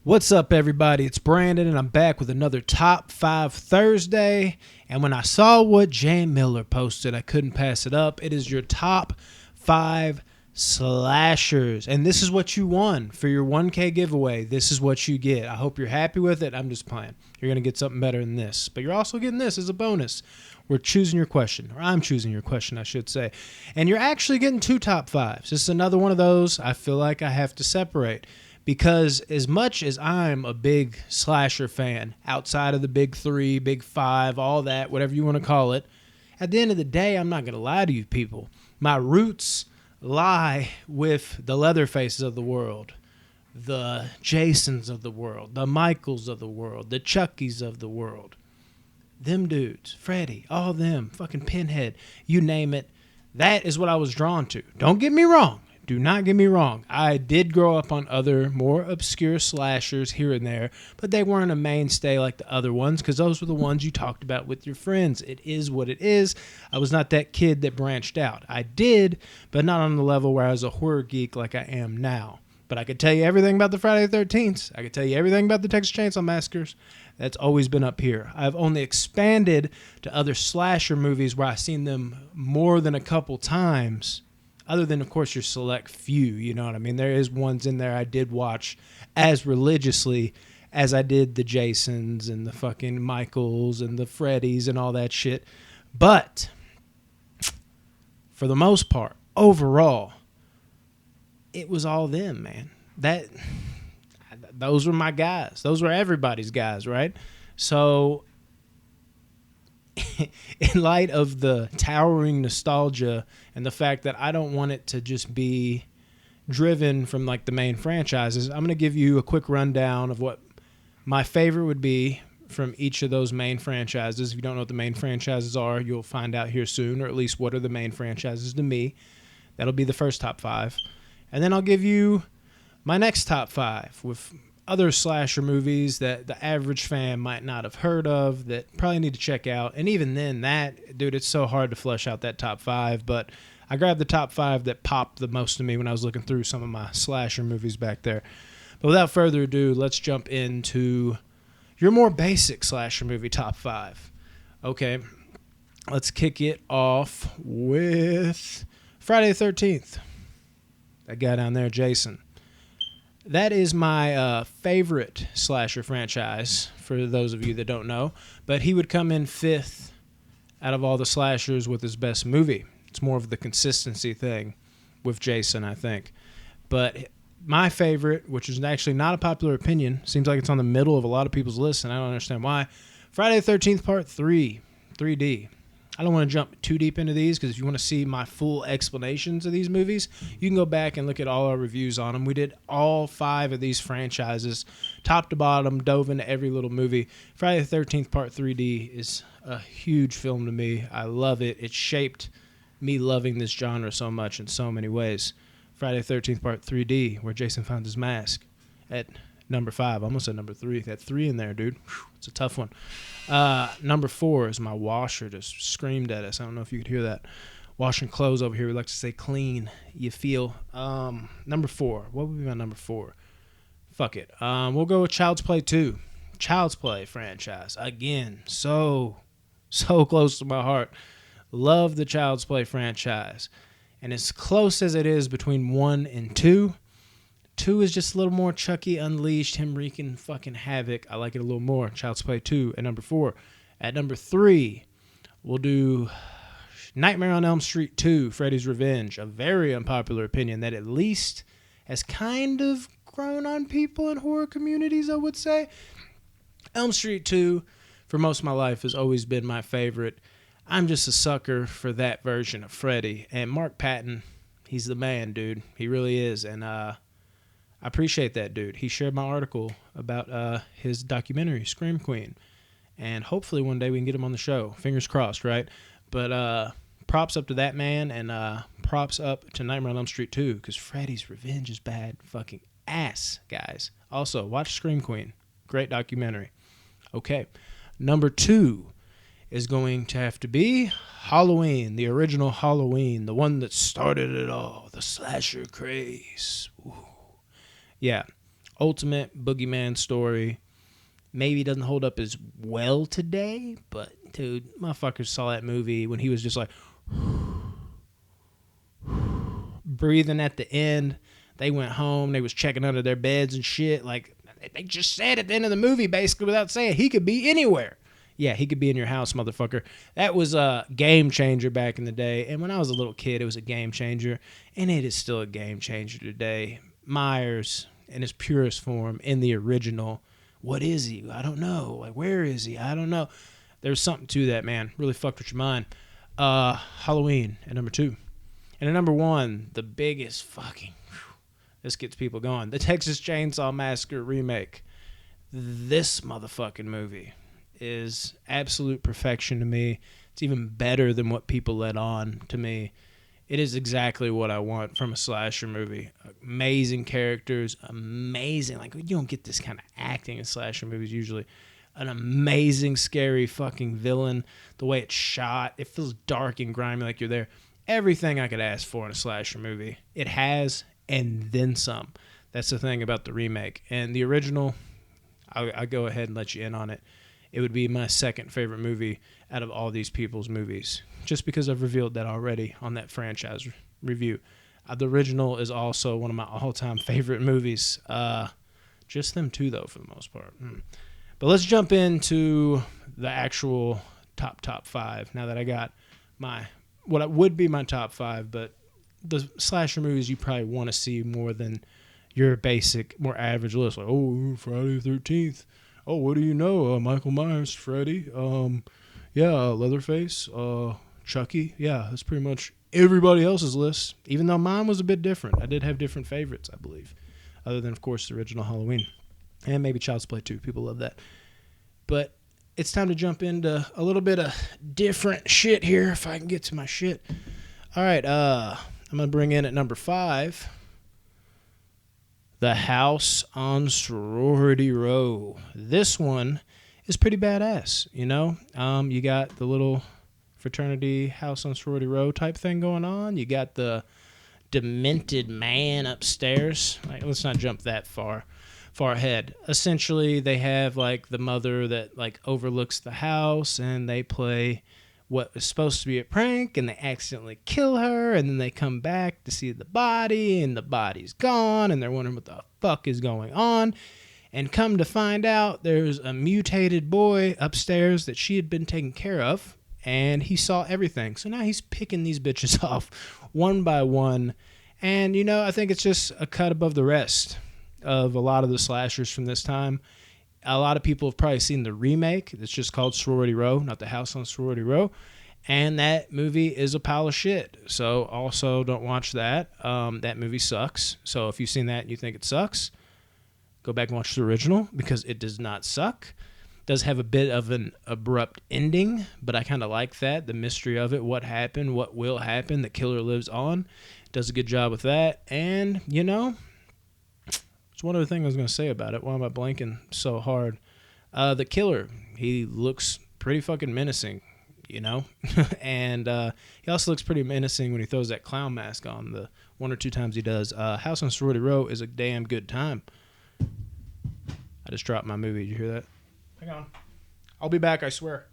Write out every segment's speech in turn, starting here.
What's up, everybody? It's Brandon, and I'm back with another Top 5 Thursday. And when I saw what Jan Miller posted, I couldn't pass it up. It is your top 5 slashers. And this is what you won for your 1K giveaway. This is what you get. I hope you're happy with it. I'm just playing. You're going to get something better than this. But you're also getting this as a bonus. We're choosing your question, or I'm choosing your question, I should say. And you're actually getting 2 top 5s. This is another one of those I feel like I have to separate. Because as much as I'm a big slasher fan, outside of the big 3, big 5, all that, whatever you want to call it, at the end of the day, I'm not going to lie to you people. My roots lie with the Leatherfaces of the world, the Jasons of the world, the Michaels of the world, the Chuckies of the world. Them dudes, Freddy, all them, fucking Pinhead, you name it. That is what I was drawn to. Don't get me wrong. Do not get me wrong. I did grow up on other more obscure slashers here and there, but they weren't a mainstay like the other ones because those were the ones you talked about with your friends. It is what it is. I was not that kid that branched out. I did, but not on the level where I was a horror geek like I am now. But I could tell you everything about the Friday the 13th. I could tell you everything about the Texas Chainsaw Massacres. That's always been up here. I've only expanded to other slasher movies where I've seen them more than a couple times. Other than, of course, your select few, you know what I mean? There is ones in there I did watch as religiously as I did the Jasons and the fucking Michaels and the Freddys and all that shit. But for the most part, overall, it was all them, man. Those were my guys. Those were everybody's guys, right? So in light of the towering nostalgia and the fact that I don't want it to just be driven from like the main franchises, I'm going to give you a quick rundown of what my favorite would be from each of those main franchises. If you don't know what the main franchises are, you'll find out here soon, or at least what are the main franchises to me. That'll be the first top 5. And then I'll give you my next top 5 with other slasher movies that the average fan might not have heard of that probably need to check out. And even then, dude, it's so hard to flesh out that top 5. But I grabbed the top 5 that popped the most to me when I was looking through some of my slasher movies back there. But without further ado, let's jump into your more basic slasher movie top 5. Okay, let's kick it off with Friday the 13th. That guy down there, Jason. That is my favorite slasher franchise, for those of you that don't know. But he would come in 5th out of all the slashers with his best movie. It's more of the consistency thing with Jason, I think. But my favorite, which is actually not a popular opinion, seems like it's on the middle of a lot of people's lists, and I don't understand why, Friday the 13th Part 3, 3D. I don't want to jump too deep into these because if you want to see my full explanations of these movies, you can go back and look at all our reviews on them. We did all 5 of these franchises, top to bottom, dove into every little movie. Friday the 13th Part 3D is a huge film to me. I love it. It shaped me loving this genre so much in so many ways. Friday the 13th Part 3D, where Jason found his mask at number 5. I almost said number 3. That 3 in there, dude. Whew, it's a tough one. Number 4 is my washer just screamed at us. I don't know if you could hear that. Washing clothes over here. We like to say clean. You feel. Number 4. What would be my number 4? Fuck it. We'll go with Child's Play 2. Child's Play franchise. Again, so close to my heart. Love the Child's Play franchise. And as close as it is between 1 and 2, 2 is just a little more Chucky Unleashed, him wreaking fucking havoc. I like it a little more. Child's Play 2 at number 4. At number 3, we'll do Nightmare on Elm Street 2, Freddy's Revenge. A very unpopular opinion that at least has kind of grown on people in horror communities, I would say. Elm Street 2, for most of my life, has always been my favorite. I'm just a sucker for that version of Freddy. And Mark Patton, he's the man, dude. He really is. And I appreciate that dude. He shared my article about his documentary, Scream Queen. And hopefully one day we can get him on the show. Fingers crossed, right? But props up to that man, and props up to Nightmare on Elm Street 2, because Freddy's Revenge is bad fucking ass, guys. Also, watch Scream Queen. Great documentary. Okay. Number 2 is going to have to be Halloween, the original Halloween, the one that started it all, the slasher craze. Ooh. Yeah, ultimate boogeyman story. Maybe doesn't hold up as well today, but dude, motherfuckers saw that movie when he was just like breathing at the end. They went home. They was checking under their beds and shit. Like, they just said at the end of the movie, basically, without saying, he could be anywhere. Yeah, he could be in your house, motherfucker. That was a game changer back in the day. And when I was a little kid, it was a game changer. And it is still a game changer today. Myers, in his purest form, in the original. What is he? I don't know. Like, where is he? I don't know. There's something to that, man. Really fucked with your mind. Halloween at number 2. And at number 1, the biggest fucking... This gets people going. The Texas Chainsaw Massacre remake. This motherfucking movie is absolute perfection to me. It's even better than what people let on to me. It is exactly what I want from a slasher movie. Amazing characters, amazing. Like, you don't get this kind of acting in slasher movies usually. An amazing, scary fucking villain. The way it's shot, it feels dark and grimy like you're there. Everything I could ask for in a slasher movie, it has, and then some. That's the thing about the remake. And the original, I'll go ahead and let you in on it. It would be my second favorite movie out of all these people's movies, just because I've revealed that already on that franchise review. The original is also one of my all-time favorite movies. Just them two, though, for the most part. But let's jump into the actual top 5, now that I got what would be my top 5, but the slasher movies you probably want to see more than your basic, more average list. Like, oh, Friday the 13th. Oh, what do you know? Michael Myers, Freddy. Leatherface. Chucky. Yeah, that's pretty much everybody else's list. Even though mine was a bit different. I did have different favorites, I believe. Other than, of course, the original Halloween. And maybe Child's Play 2. People love that. But it's time to jump into a little bit of different shit here, if I can get to my shit. All right, I'm going to bring in at number 5, The House on Sorority Row. This one is pretty badass, you know? You got the little fraternity house on Sorority Row type thing going on. You got the demented man upstairs. Like, let's not jump that far ahead. Essentially, they have like the mother that like overlooks the house, and they play what is supposed to be a prank, and they accidentally kill her, and then they come back to see the body, and the body's gone, and they're wondering what the fuck is going on. And come to find out, there's a mutated boy upstairs that she had been taking care of, and he saw everything. So now he's picking these bitches off one by one. And, you know, I think it's just a cut above the rest of a lot of the slashers from this time. A lot of people have probably seen the remake. It's just called Sorority Row, not The House on Sorority Row. And that movie is a pile of shit. So also don't watch that. That movie sucks. So if you've seen that and you think it sucks, go back and watch the original, because it does not suck. It does have a bit of an abrupt ending, but I kind of like that. The mystery of it, what happened, what will happen, the killer lives on. Does a good job with that. And, you know, it's one other thing I was going to say about it. Why am I blanking so hard? The killer, he looks pretty fucking menacing, you know? And he also looks pretty menacing when he throws that clown mask on the 1 or 2 times he does. House on Sorority Row is a damn good time. I just dropped my movie. Did you hear that? Hang on. I'll be back, I swear.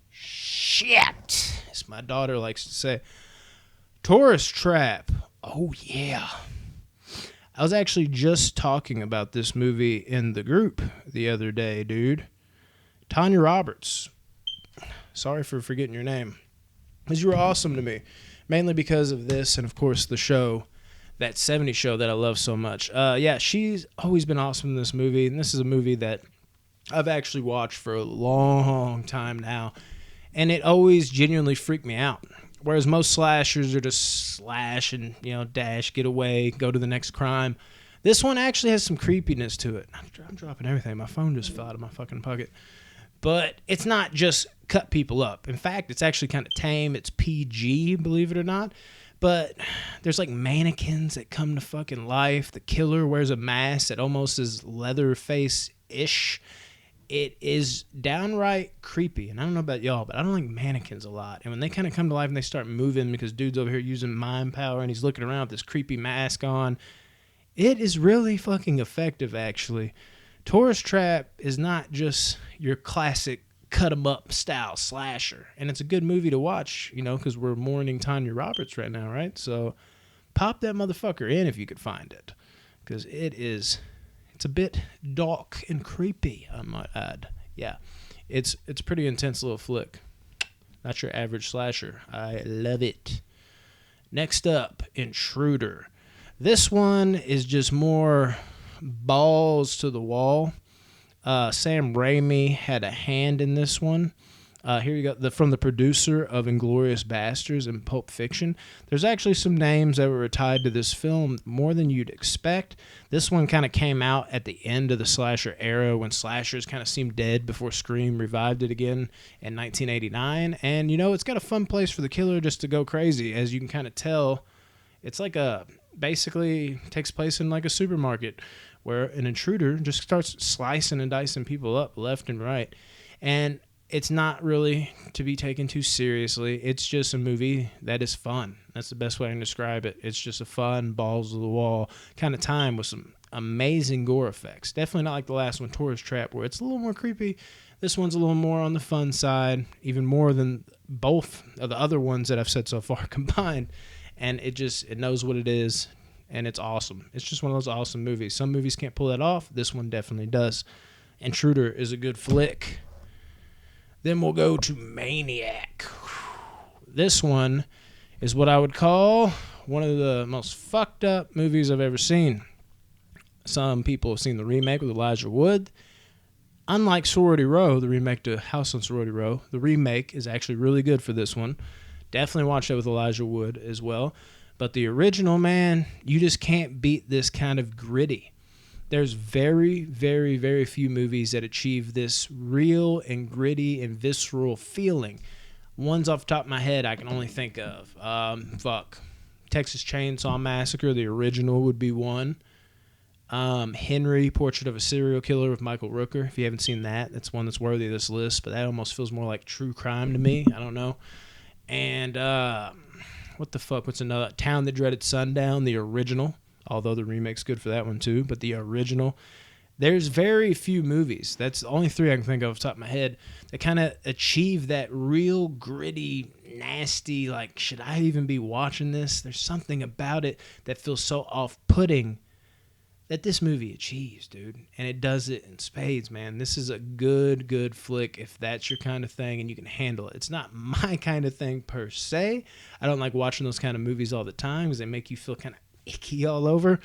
Shit, as my daughter likes to say. Tourist Trap. Oh, yeah. I was actually just talking about this movie in the group the other day, dude. Tanya Roberts. Sorry for forgetting your name. Because you were awesome to me. Mainly because of this and, of course, the show. That 70s show that I love so much. She's always been awesome in this movie. And this is a movie that I've actually watched for a long time now. And it always genuinely freaked me out. Whereas most slashers are just slash and, you know, dash, get away, go to the next crime. This one actually has some creepiness to it. I'm dropping everything. My phone just fell out of my fucking pocket. But it's not just cut people up. In fact, it's actually kind of tame. It's PG, believe it or not. But there's like mannequins that come to fucking life. The killer wears a mask that almost is Leatherface-ish. it is downright creepy. And I don't know about y'all, but I don't like mannequins a lot. And when they kind of come to life and they start moving because dude's over here using mind power and he's looking around with this creepy mask on, it is really fucking effective, actually. Tourist Trap is not just your classic cut 'em up style slasher. And it's a good movie to watch, you know, because we're mourning Tanya Roberts right now, right? So pop that motherfucker in if you could find it, because it's a bit dark and creepy, I might add. Yeah, it's a pretty intense little flick. Not your average slasher. I love it. Next up, Intruder. This one is just more balls to the wall. Sam Raimi had a hand in this one. Here you go, from the producer of Inglourious Basterds and Pulp Fiction. There's actually some names that were tied to this film more than you'd expect. This one kind of came out at the end of the slasher era when slashers kind of seemed dead before Scream revived it again in 1989. And, you know, it's got a fun place for the killer just to go crazy. As you can kind of tell, it's like basically takes place in like a supermarket where an intruder just starts slicing and dicing people up left and right. And it's not really to be taken too seriously. It's just a movie that is fun. That's the best way I can describe it. It's just a fun, balls to the wall kind of time with some amazing gore effects. Definitely not like the last one, Tourist Trap, where it's a little more creepy. This one's a little more on the fun side, even more than both of the other ones that I've said so far combined. And it knows what it is, and it's awesome. It's just one of those awesome movies. Some movies can't pull that off. This one definitely does. Intruder is a good flick. Then we'll go to Maniac. This one is what I would call one of the most fucked up movies I've ever seen. Some people have seen the remake with Elijah Wood. Unlike Sorority Row, the remake to House on Sorority Row, the remake is actually really good for this one. Definitely watch that with Elijah Wood as well. But the original, man, you just can't beat this kind of gritty. There's very, very, very few movies that achieve this real and gritty and visceral feeling. Ones off the top of my head I can only think of. Texas Chainsaw Massacre, the original, would be one. Henry, Portrait of a Serial Killer with Michael Rooker. If you haven't seen that, that's one that's worthy of this list. But that almost feels more like true crime to me. I don't know. And what's another? Town That Dreaded Sundown, the original. Although the remake's good for that one too, but the original. There's very few movies. That's the only three I can think of off the top of my head that kind of achieve that real gritty, nasty, like, should I even be watching this? There's something about it that feels so off-putting that this movie achieves, dude. And it does it in spades, man. This is a good flick if that's your kind of thing and you can handle it. It's not my kind of thing per se. I don't like watching those kind of movies all the time because they make you feel kind of icky all over,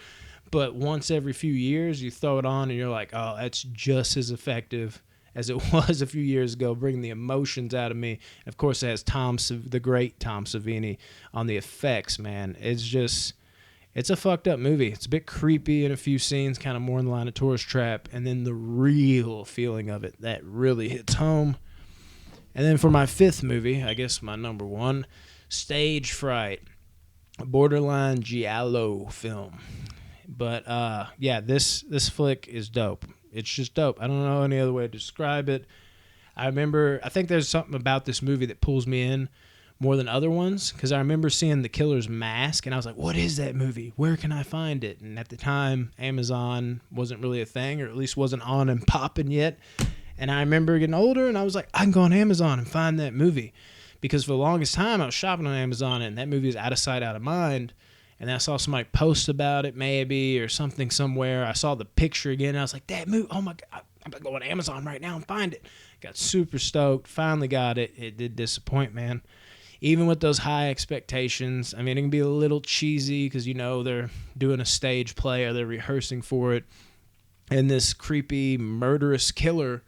but once every few years you throw it on and you're like, oh, that's just as effective as it was a few years ago, bringing the emotions out of me. And of course it has the great Tom Savini on the effects, man. It's a fucked up movie. It's a bit creepy in a few scenes, kind of more in the line of Tourist Trap, and then the real feeling of it that really hits home. And then for my fifth movie, I guess my number one, Stage Fright. A borderline giallo film. But this flick is dope. It's just dope. I don't know any other way to describe it. I think there's something about this movie that pulls me in more than other ones, because I remember seeing The Killer's Mask and I was like, what is that movie? Where can I find it? And at the time, Amazon wasn't really a thing, or at least wasn't on and popping yet. And I remember getting older and I was like, I can go on Amazon and find that movie. Because for the longest time, I was shopping on Amazon, and that movie is out of sight, out of mind. And then I saw somebody post about it, maybe, or something somewhere. I saw the picture again, and I was like, that movie, oh my God, I'm going to go on Amazon right now and find it. Got super stoked, finally got it. It did disappoint, man. Even with those high expectations, I mean, it can be a little cheesy because, you know, they're doing a stage play or they're rehearsing for it. And this creepy, murderous killer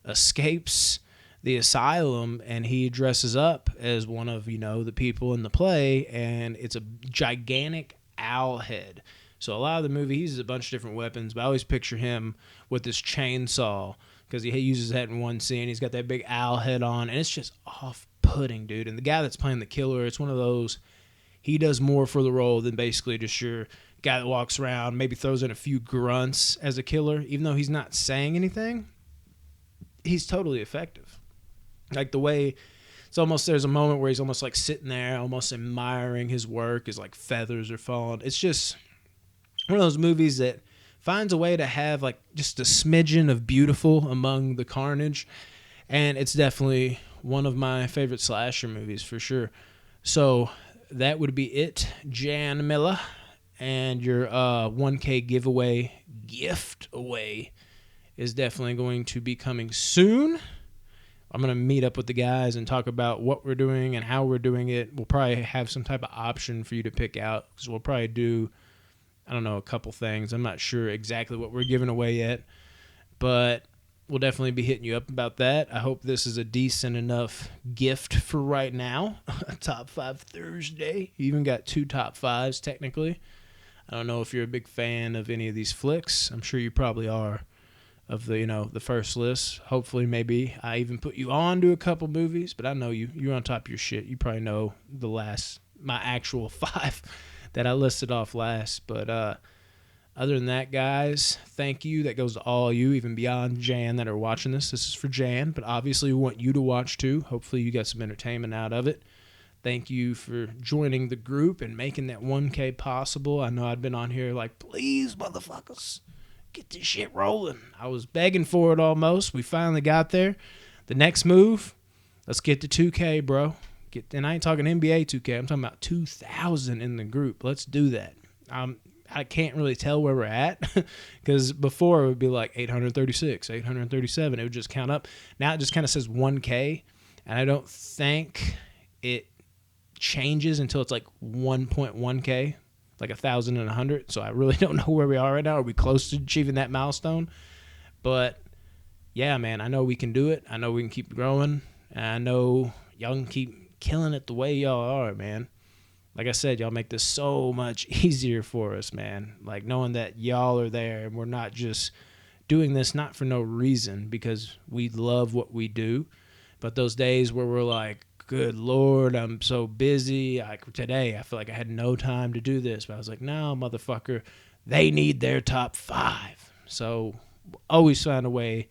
escapes the asylum, and he dresses up as one of, you know, the people in the play, and it's a gigantic owl head. So a lot of the movie, he uses a bunch of different weapons, but I always picture him with this chainsaw because he uses that in one scene. He's got that big owl head on, and it's just off-putting, dude. And the guy that's playing the killer, it's one of those, he does more for the role than basically just your guy that walks around, maybe throws in a few grunts as a killer, even though he's not saying anything. he's totally effective. Like the way it's almost, there's a moment where he's almost like sitting there, almost admiring his work as like feathers are falling. It's just one of those movies that finds a way to have like just a smidgen of beautiful among the carnage. And it's definitely one of my favorite slasher movies for sure. So that would be it, Jan Miller. And your 1K giveaway gift away is definitely going to be coming soon. I'm going to meet up with the guys and talk about what we're doing and how we're doing it. We'll probably have some type of option for you to pick out, because we'll probably do, I don't know, a couple things. I'm not sure exactly what we're giving away yet, but we'll definitely be hitting you up about that. I hope this is a decent enough gift for right now. A Top 5 Thursday. You even got 2 top 5s technically. I don't know if you're a big fan of any of these flicks. I'm sure you probably are, of the, the first list. Hopefully maybe I even put you on to a couple movies, but I know you're on top of your shit. You probably know my actual 5 that I listed off last. But other than that, guys, thank you. That goes to all you, even beyond Jan, that are watching this. This is for Jan, but obviously we want you to watch too. Hopefully you got some entertainment out of it. Thank you for joining the group and making that 1K possible. I know I'd been on here like, please, motherfuckers, get this shit rolling. I was begging for it almost. We finally got there. The next move, let's get to 2K, bro. And I ain't talking NBA 2K. I'm talking about 2,000 in the group. Let's do that. I can't really tell where we're at, because before it would be like 836, 837. It would just count up. Now it just kind of says 1K, and I don't think it changes until it's like 1.1K, like 1,100. So I really don't know where we are right now. Are we close to achieving that milestone? But yeah, man, I know we can do it. I know we can keep growing. And I know y'all can keep killing it the way y'all are, man. Like I said, y'all make this so much easier for us, man. Like knowing that y'all are there and we're not just doing this not for no reason, because we love what we do. But those days where we're like, good Lord, I'm so busy. Like today, I feel like I had no time to do this. But I was like, no, motherfucker, they need their top 5. So always find a way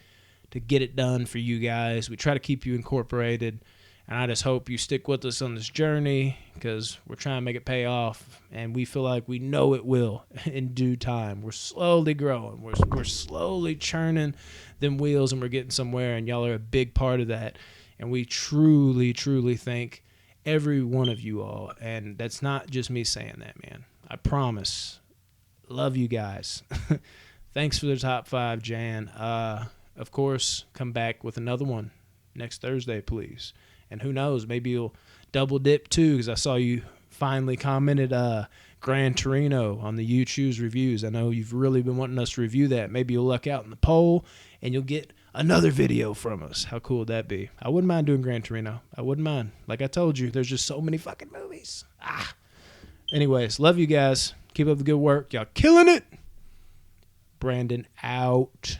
to get it done for you guys. We try to keep you incorporated. And I just hope you stick with us on this journey, because we're trying to make it pay off. And we feel like we know it will in due time. We're slowly growing. We're slowly churning them wheels, and we're getting somewhere. And y'all are a big part of that. And we truly, truly thank every one of you all. And that's not just me saying that, man. I promise. Love you guys. Thanks for the top 5, Jan. Of course, come back with another one next Thursday, please. And who knows, maybe you'll double dip too, because I saw you finally commented Gran Torino on the You Choose reviews. I know you've really been wanting us to review that. Maybe you'll luck out in the poll and you'll get another video from us. How cool would that be? I wouldn't mind doing Gran Torino. I wouldn't mind. Like I told you, there's just so many fucking movies. Anyways, love you guys. Keep up the good work. Y'all killing it. Brandon out.